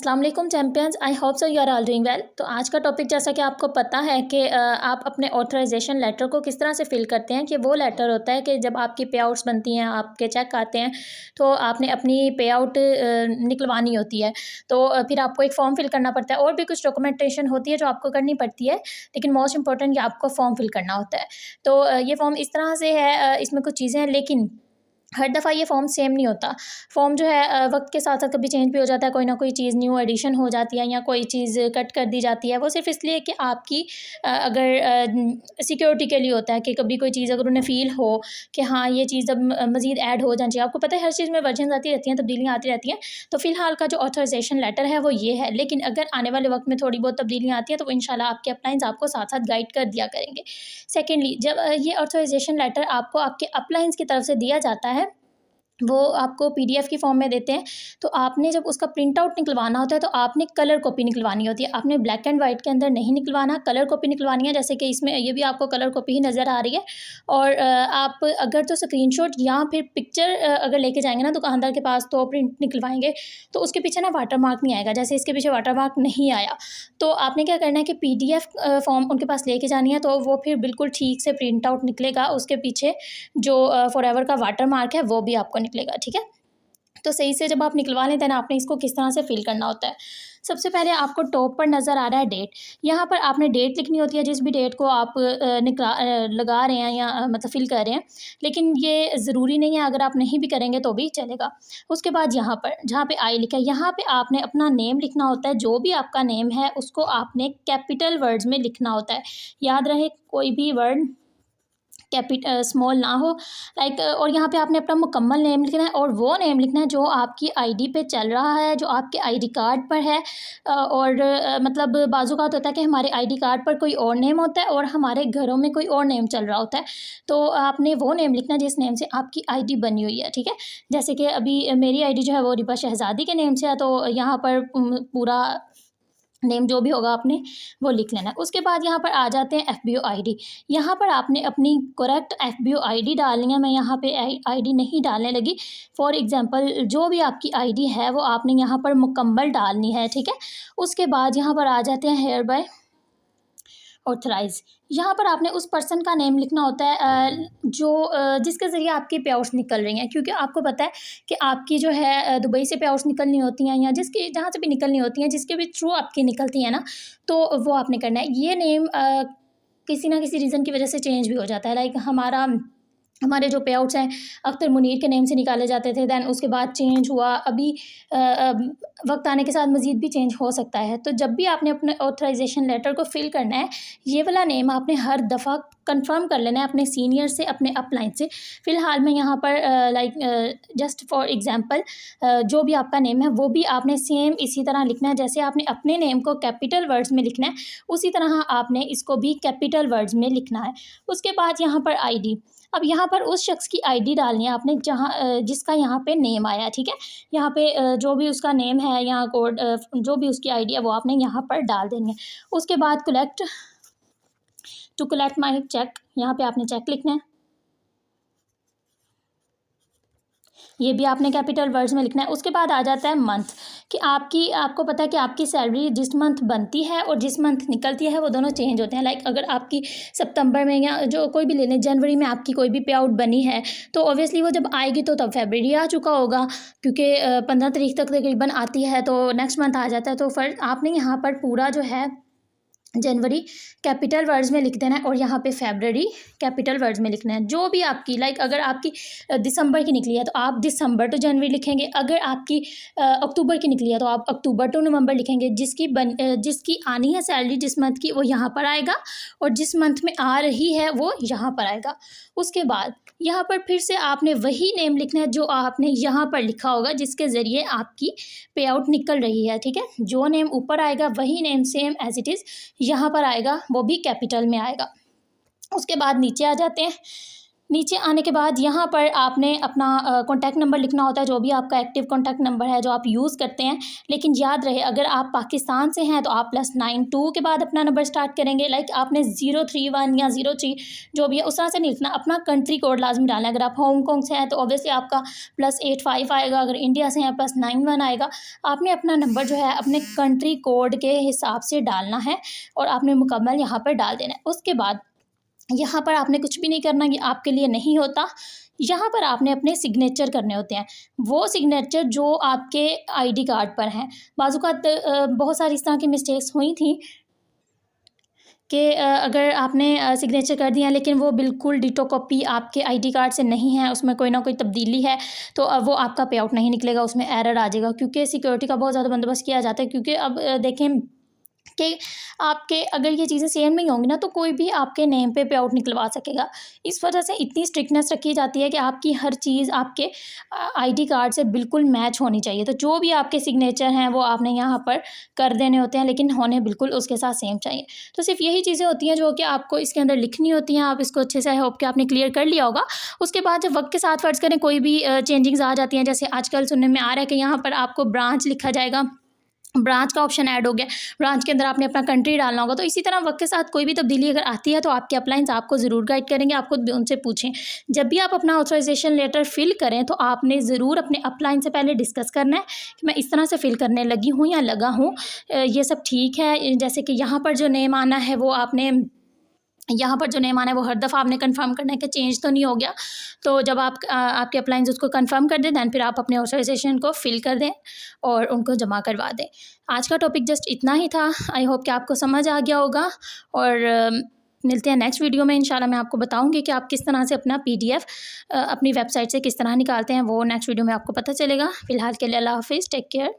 अस्सलाम वालेकुम champions, I hope so you are all doing well. तो आज का टॉपिक जैसा कि आपको पता है कि आप अपने ऑथराइजेशन लेटर को किस तरह से फिल करते हैं। कि वो लेटर होता है कि जब आपकी पे आउट्स बनती हैं, आपके चेक आते हैं, तो आपने अपनी पे आउट निकलवानी होती है। तो फिर आपको एक फॉर्म फिल करना पड़ता है और भी कुछ डॉक्यूमेंटेशन होती है जो आपको करनी पड़ती है, लेकिन मोस्ट इंपॉर्टेंट ये आपको फॉर्म फिल करना होता है। तो ये फॉर्म इस तरह से है, इसमें कुछ चीज़ें हैं, लेकिन हर दफ़ा ये फॉर्म सेम नहीं होता। फॉर्म जो है वक्त के साथ साथ कभी चेंज भी हो जाता है, कोई ना कोई चीज़ न्यू एडिशन हो जाती है या कोई चीज़ कट कर दी जाती है। वो सिर्फ़ इसलिए कि आपकी अगर सिक्योरिटी के लिए होता है कि कभी कोई चीज़ अगर उन्हें फ़ील हो कि हाँ, ये चीज़ अब मज़ीद ऐड हो जानी चाहिए। आपको पता है हर चीज़ में वर्जन्स आती रहती हैं, तब्दीलियाँ आती रहती हैं। तो फ़िलहाल का जो ऑथराइजेशन लेटर है वो ये है, लेकिन अगर आने वाले वक्त में थोड़ी बहुत तब्दीलियाँ आती हैं तो इंशाल्लाह आपके अपलाइंस आपको साथ साथ गाइड कर दिया करेंगे। सेकेंडली, जब ये ऑथराइजेशन लेटर आपको आपके अपलाइंस की तरफ से दिया जाता है, वो आपको पीडीएफ की फॉर्म में देते हैं। तो आपने जब उसका प्रिंट आउट निकलवाना होता है तो आपने कलर कॉपी निकलवानी होती है। आपने ब्लैक एंड वाइट के अंदर नहीं निकलवाना, कलर कॉपी निकलवानी है। जैसे कि इसमें ये भी आपको कलर कॉपी ही नज़र आ रही है। और आप अगर तो स्क्रीनशॉट या फिर पिक्चर अगर लेके जाएंगे ना दुकानदार के पास, तो प्रिंट निकलवाएंगे तो उसके पीछे ना वाटर मार्क नहीं आएगा। जैसे इसके पीछे वाटर मार्क नहीं आया, तो आपने क्या करना है कि पीडीएफ फॉर्म उनके पास लेके जानी है, तो वो फिर बिल्कुल ठीक से प्रिंट आउट निकलेगा। उसके पीछे जो फॉरएवर का वाटर मार्क है वो भी आपको निकलेगा, ठीक है। तो सही से जब आप निकलवा लेते हैं ना, आपने इसको किस तरह से फिल करना होता है। सबसे पहले आपको टॉप पर नज़र आ रहा है डेट। यहाँ पर आपने डेट लिखनी होती है, जिस भी डेट को आप लगा रहे हैं या मतलब फिल कर रहे हैं, लेकिन ये ज़रूरी नहीं है। अगर आप नहीं भी करेंगे तो भी चलेगा। उसके बाद यहाँ पर जहाँ पे आई लिखा है, यहाँ पे आपने अपना नेम लिखना होता है। जो भी आपका नेम है उसको आपने कैपिटल वर्ड्स में लिखना होता है। याद रहे, कोई भी वर्ड स्मॉल ना हो, लाइक। और यहाँ पे आपने अपना मुकम्मल नेम लिखना है, और वो नेम लिखना है जो आपकी आईडी पे चल रहा है, जो आपके आईडी कार्ड पर है। और मतलब बाज़ूकात होता है कि हमारे आईडी कार्ड पर कोई और नेम होता है और हमारे घरों में कोई और नेम चल रहा होता है। तो आपने वो नेम लिखना है जिस नेम से आपकी आईडी बनी हुई है, ठीक है। जैसे कि अभी मेरी आईडी जो है वो रिबा शहज़ादी के नेम से है, तो यहाँ पर पूरा नेम जो भी होगा आपने वो लिख लेना है। उसके बाद यहाँ पर आ जाते हैं एफबीओ आईडी। यहाँ पर आपने अपनी करेक्ट एफबीओ आईडी डालनी है। मैं यहाँ पे आईडी नहीं डालने लगी। फॉर एग्जांपल, जो भी आपकी आईडी है वो आपने यहाँ पर मुकम्मल डालनी है, ठीक है। उसके बाद यहाँ पर आ जाते हैं हेयर बाय ऑथराइज। यहाँ पर आपने उस पर्सन का नेम लिखना होता है जो जिसके ज़रिए आपकी पे आउट्स निकल रही हैं। क्योंकि आपको पता है कि आपकी जो है दुबई से पे आउट्स निकलनी होती हैं, या जिसकी जहाँ से भी निकलनी होती हैं, जिसके भी थ्रू आपकी निकलती हैं ना, तो वो आपने करना है। ये नेम किसी ना किसी रीज़न की वजह से चेंज भी हो जाता है। लाइक हमारे जो पे आउट्स हैं अख्तर मुनीर के नेम से निकाले जाते थे, दैन उसके बाद चेंज हुआ। अभी वक्त आने के साथ मज़ीद भी चेंज हो सकता है। तो जब भी आपने अपने ऑथराइजेशन लेटर को फिल करना है, ये वाला नेम आपने हर दफ़ा कंफर्म कर लेना है अपने सीनियर से, अपने अपलाइन से। फ़िलहाल मैं यहाँ पर लाइक जस्ट फॉर एग्जांपल, जो भी आपका नेम है वो भी आपने सेम इसी तरह लिखना है। जैसे आपने अपने नेम को कैपिटल वर्ड्स में लिखना है, उसी तरह आपने इसको भी कैपिटल वर्ड्स में लिखना है। उसके बाद यहाँ पर आईडी। अब यहाँ पर उस शख्स की आईडी डालनी है आपने जहाँ जिसका यहाँ पे नेम आया है, ठीक है। यहाँ पे जो भी उसका नेम है या कोड, जो भी उसकी आईडी है वो आपने यहाँ पर डाल देनी है। उसके बाद कलेक्ट माई चेक, यहाँ पे आपने चेक लिखना है। ये भी आपने कैपिटल वर्ड्स में लिखना है। उसके बाद आ जाता है मंथ, कि आपको पता है कि आपकी सैलरी जिस मंथ बनती है और जिस मंथ निकलती है वो दोनों चेंज होते हैं। लाइक अगर आपकी सितंबर में या जो कोई भी ले लें जनवरी में आपकी कोई भी पे आउट बनी है, तो ऑब्वियसली वो जब आएगी तो तब फरवरी आ चुका होगा, क्योंकि 15 तारीख तक तकरीबन आती है, तो नेक्स्ट मंथ आ जाता है। तो फिर आपने यहाँ पर पूरा जो है जनवरी कैपिटल वर्ड्स में लिख देना है, और यहाँ पे फरवरी कैपिटल वर्ड्स में लिखना है। जो भी आपकी लाइक अगर आपकी दिसंबर की निकली है तो आप दिसंबर टू जनवरी लिखेंगे। अगर आपकी अक्टूबर की निकली है तो आप अक्टूबर टू नवंबर लिखेंगे। जिसकी आनी है सैलरी जिस मंथ की, वो यहाँ पर आएगा, और जिस मंथ में आ रही है वो यहाँ पर आएगा। उसके बाद यहाँ पर फिर से आपने वही नेम लिखना है जो आपने यहाँ पर लिखा होगा, जिसके ज़रिए आपकी पे आउट निकल रही है, ठीक है। जो नेम ऊपर आएगा वही name same as it is यहाँ पर आएगा, वो भी कैपिटल में आएगा। उसके बाद नीचे आ जाते हैं, नीचे आने के बाद यहाँ पर आपने अपना कॉन्टैक्ट नंबर लिखना होता है, जो भी आपका एक्टिव कॉन्टैक्ट नंबर है जो आप यूज़ करते हैं। लेकिन याद रहे, अगर आप पाकिस्तान से हैं तो आप +92 के बाद अपना नंबर स्टार्ट करेंगे। लाइक आपने 031 या 03 जो भी है उस तरह से नहीं लिखना, अपना कंट्री कोड लाजमी डालना है। अगर आप हांगकॉन्ग से हैं तो ऑब्वियसली आपका +85 आएगा, अगर इंडिया से हैं +91 आएगा। आपने अपना नंबर जो है अपने कंट्री कोड के हिसाब से डालना है और आपने मुकम्मल यहाँ पर डाल देना है। उसके बाद यहाँ पर आपने कुछ भी नहीं करना, ये आपके लिए नहीं होता। यहाँ पर आपने अपने सिग्नेचर करने होते हैं, वो सिग्नेचर जो आपके आईडी कार्ड पर हैं। बाज़-औक़ात बहुत सारी इस तरह की मिस्टेक्स हुई थी कि अगर आपने सिग्नेचर कर दिया लेकिन वो बिल्कुल डिटो कॉपी आपके आईडी कार्ड से नहीं है, उसमें कोई ना कोई तब्दीली है, तो वो आपका पे आउट नहीं निकलेगा, उसमें एरर आ जाएगा। क्योंकि सिक्योरिटी का बहुत ज़्यादा बंदोबस्त किया जाता है। क्योंकि अब देखें कि आपके अगर ये चीज़ें सेम नहीं होंगी ना तो कोई भी आपके नेम पे आउट निकलवा सकेगा। इस वजह से इतनी स्ट्रिक्टनेस रखी जाती है कि आपकी हर चीज़ आपके आईडी कार्ड से बिल्कुल मैच होनी चाहिए। तो जो भी आपके सिग्नेचर हैं वो आपने यहाँ पर कर देने होते हैं, लेकिन होने बिल्कुल उसके साथ सेम चाहिए। तो सिर्फ यही चीज़ें होती हैं जो कि आपको इसके अंदर लिखनी होती हैं। आप इसको अच्छे से, आई होप कि आपने क्लियर कर लिया होगा। उसके बाद जब वक्त के साथ फ़र्ज़ करें कोई भी चेंजिंग्स आ जाती हैं, जैसे आजकल सुनने में आ रहा है कि यहाँ पर आपको ब्रांच लिखा जाएगा, ब्रांच का ऑप्शन ऐड हो गया, ब्रांच के अंदर आपने अपना कंट्री डालना होगा। तो इसी तरह वक्त के साथ कोई भी तब्दीली अगर आती है तो आपके अपलाइंस आपको ज़रूर गाइड करेंगे। आप खुद भी उनसे पूछें। जब भी आप अपना ऑथराइजेशन लेटर फिल करें तो आपने ज़रूर अपने अपलाइन से पहले डिस्कस करना है कि मैं इस तरह से फिल करने लगी हूँ या लगा हूँ, ये सब ठीक है। जैसे कि यहाँ पर जो नेम आना है वो आपने यहाँ पर जो नेम आना है वो हर दफ़ा आपने कंफर्म करना है कि चेंज तो नहीं हो गया। तो जब आप आपके अपलाइंस उसको कंफर्म कर दें, दैन फिर आप अपने ऑथराइजेशन को फिल कर दें और उनको जमा करवा दें। आज का टॉपिक जस्ट इतना ही था। आई होप कि आपको समझ आ गया होगा और मिलते हैं नेक्स्ट वीडियो में। इंशाल्लाह मैं आपको बताऊंगी कि आप किस तरह से अपना PDF अपनी वेबसाइट से किस तरह निकालते हैं, वो नेक्स्ट वीडियो में आपको पता चलेगा। फ़िलहाल के लिए अल्लाह हाफ़िज़, टेक केयर।